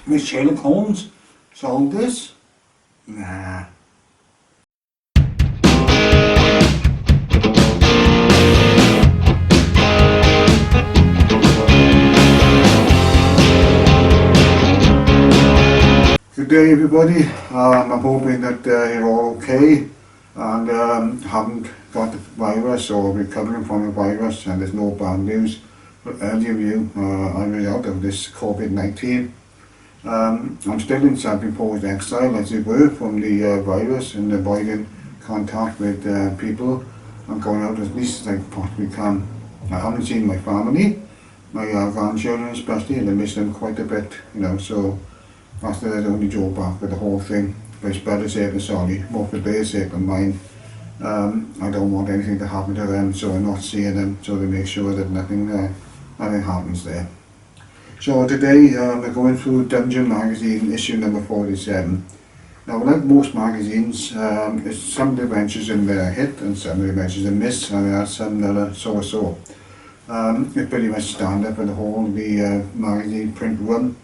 Miss Sherlock Holmes solved this? Nah. Good day everybody, I'm hoping that you're all okay and haven't got the virus or recovering from the virus, and there's no bad news for any of you on the way out of this COVID-19. I'm still in self-imposed exile, as it were, from the virus, and avoiding contact with people. I'm going out as least as I possibly can. I haven't seen my family, my grandchildren especially, and I miss them quite a bit, so that's the only drawback with the whole thing. But it's better safe than sorry, more for their sake than mine. I don't want anything to happen to them, so I'm not seeing them, so to make sure that nothing happens there. So today we're going through Dungeon Magazine issue number 47. Now, like most magazines, some of the adventures in there are hit and some of the adventures are miss, and there are some that are so-so. It's pretty much standard for the whole the magazine print run.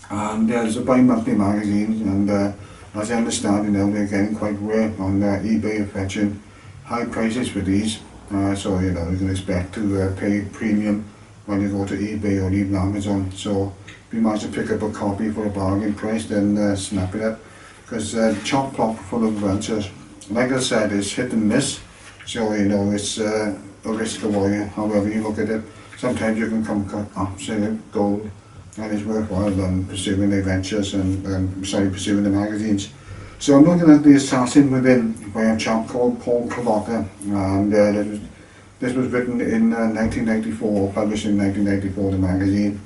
And it's a bi-monthly magazine, and as I understand it now, they're getting quite rare on eBay, fetching high prices for these. So you can expect to pay premium when you go to eBay or even Amazon. So if you manage to pick up a copy for a bargain price, then snap it up, because chock block full of adventures. Like I said, it's hit and miss, so it's a risk avoiding however you look at it. Sometimes you can come absolute gold, and it's worthwhile pursuing the adventures and pursuing the magazines. So I'm looking at The Assassin Within by a chap called Paul Carlotta, and this was written in 1994, published in 1994, the magazine.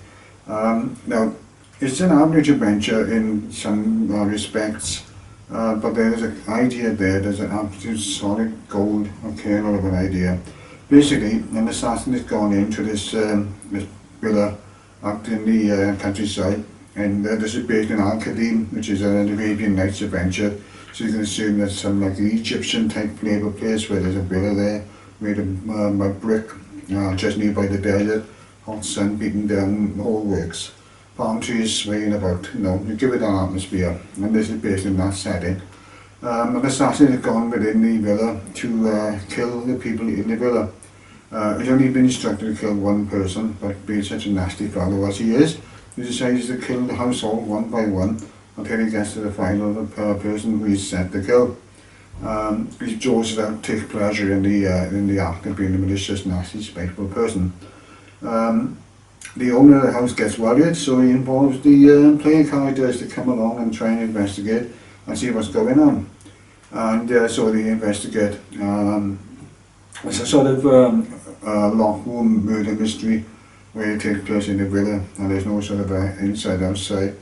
Now, it's an average adventure in some respects, but there's an idea there, there's an absolute solid gold kernel of an idea. Basically, an assassin has gone into this villa out in the countryside, and this is based in Al-Qadim, which is an Arabian Nights adventure, so you can assume that's some like the Egyptian type flavour place where there's a villa there made of brick, just nearby the desert, hot sun beating down, the whole works, palm trees swaying about, you give it an atmosphere, and this is based in that setting. An assassin has gone within the villa to kill the people in the villa. He's only been instructed to kill one person, but being such a nasty fellow as he is, he decides to kill the household one by one until he gets to the final person who he's set to kill. He draws it out, takes pleasure in the act of being a malicious, nasty, spiteful person. The owner of the house gets worried, so he involves the playing characters to come along and try and investigate and see what's going on. And so they investigate. It's a sort of locked room murder mystery where it takes place in the villa, and there's no sort of inside-outside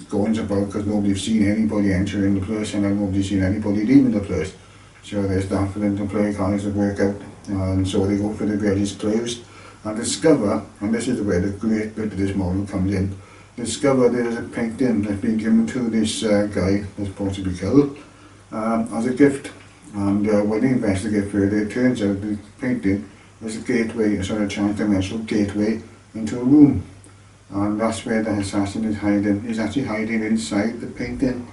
goings about, because nobody's seen anybody entering the place and nobody's seen anybody leaving the place. So there's that for them to play cards to work out, and so they go for the various clues and discover, and this is where the great bit of this model comes in, discover there's a painting that's been given to this guy that's supposed to be killed as a gift. And when they investigate further, it turns out the painting is a gateway, a sort of transdimensional gateway into a room. And that's where the assassin is hiding. He's actually hiding inside the painting.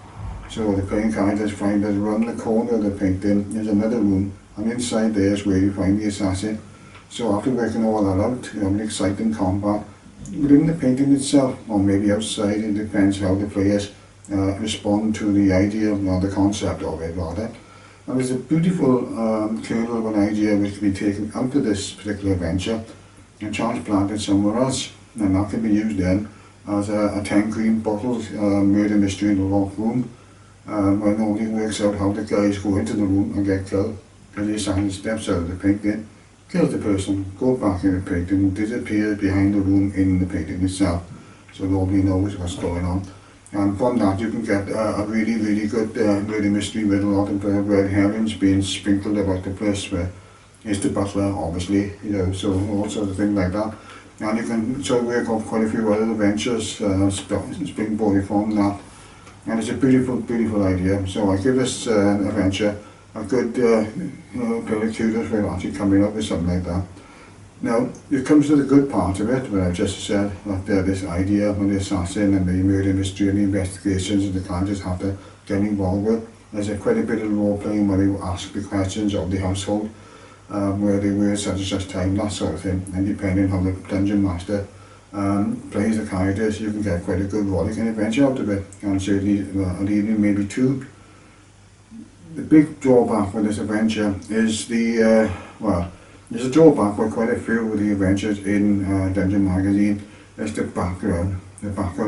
So the playing characters find that around the corner of the painting there's another room, and inside there is where you find the assassin. So after working all that out, an exciting combat within the painting itself, or maybe outside, it depends how the players respond to the idea, or the concept of it rather. And there's a beautiful kernel of an idea which can be taken out of this particular adventure and transplanted somewhere else, and that can be used then as a 10 green bottles murder mystery in a locked room, where nobody works out how the guys go into the room and get killed, because the assassin steps out of the painting, kills the person, goes back in the painting, and disappears behind the room in the painting itself, so nobody knows what's going on. And from that you can get a really good murder mystery with a lot of red herrings being sprinkled about the place, where is the butler, obviously, so all sorts of things like that. And you can sort of work off quite a few other adventures, springboarding from that. And it's a beautiful idea. So I give this adventure a good pair of kudos for actually coming up with something like that. Now, it comes to the good part of it, where I've just said that this idea of the assassin and the murder mystery and the investigations that the characters have to get involved with. There's quite a bit of role playing where they ask the questions of the household, where they were such and such time, that sort of thing. And depending on how the dungeon master plays the characters, you can get quite a good rollicking adventure out of it. And certainly an evening, maybe two. The big drawback with this adventure is there's a drawback with quite a few of the adventures in Dungeon Magazine. Is the background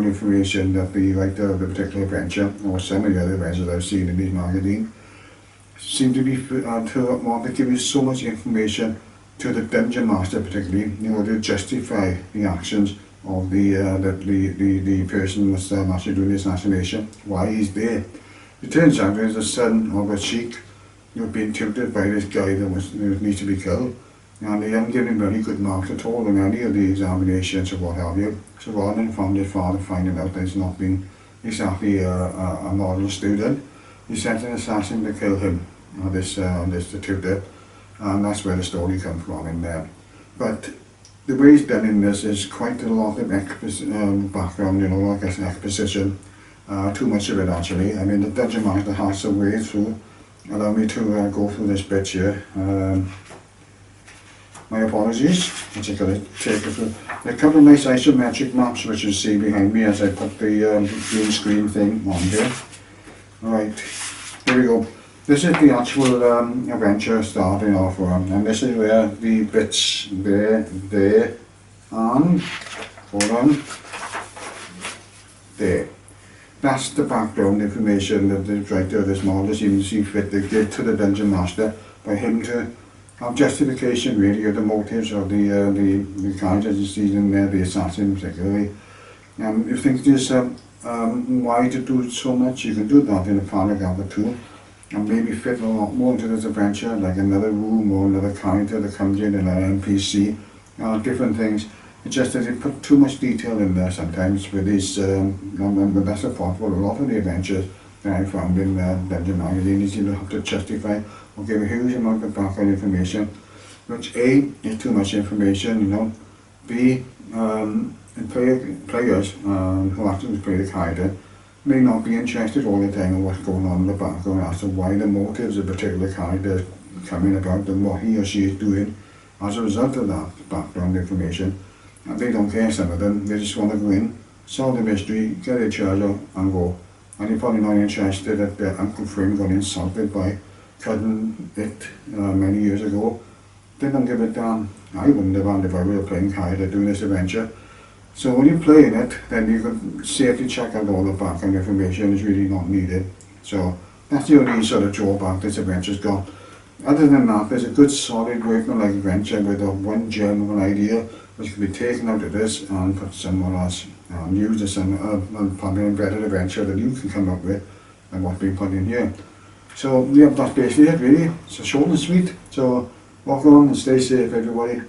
information that the writer of the particular adventure, or some of the other adventures I've seen in this magazine, seem to be to want to give you so much information to the dungeon master, particularly, in order to justify the actions of the person that's actually doing the assassination, why he's there. It turns out there's a son of a sheik who's been tutored by this guy that needs to be killed, and they haven't given him very good marks at all in any of the examinations or what have you. So rather than from his father finding out that he's not been exactly a model student, he sent an assassin to kill him, this tutor, and that's where the story comes from in there. But the way it's done in this is quite a lot of background, like I said, exposition, too much of it actually. I mean, the Dungeon Master has a way through. Allow me to go through this bit here. My apologies, I'm just going to take it through. There are a couple of nice isometric maps which you see behind me as I put the green screen thing on here. Alright, here we go. This is the actual adventure starting off from, and this is where the bits there, and, hold on, there. That's the background information that the writer of this model seems to see fit to give to the Dungeon Master, by him to have justification really of the motives of the characters you see in there, the assassin particularly. You think there's why to do so much, you can do that in a paragraph or two, and maybe fit a lot more into this adventure, like another room or another character that comes in, and an NPC, different things. It's just that they put too much detail in there sometimes with these, and that's a fault for a lot of the adventures that I found in Dungeon Magazine, is you have to justify or give a huge amount of background information, which A, is too much information, B, players who actually play the character may not be interested all the time in what's going on in the background as to why the motives of a particular character coming about and what he or she is doing as a result of that background information. And they don't care, some of them, they just want to go in, solve the mystery, get their treasure and go. And you're probably not interested that their Uncle Frim got insulted by cousin it many years ago. They don't give a damn. I wouldn't have had if I were playing character doing this adventure. So when you're playing it, then you can safely check out all the background information is really not needed. So that's the only sort of drawback this adventure's got. Other than that, there's a good solid working like adventure with a one gem of an idea which can be taken out of this and put somewhere else, used as probably an embedded adventure that you can come up with and what's being put in here. So yeah, that's basically it really. It's short and sweet. So walk on and stay safe everybody.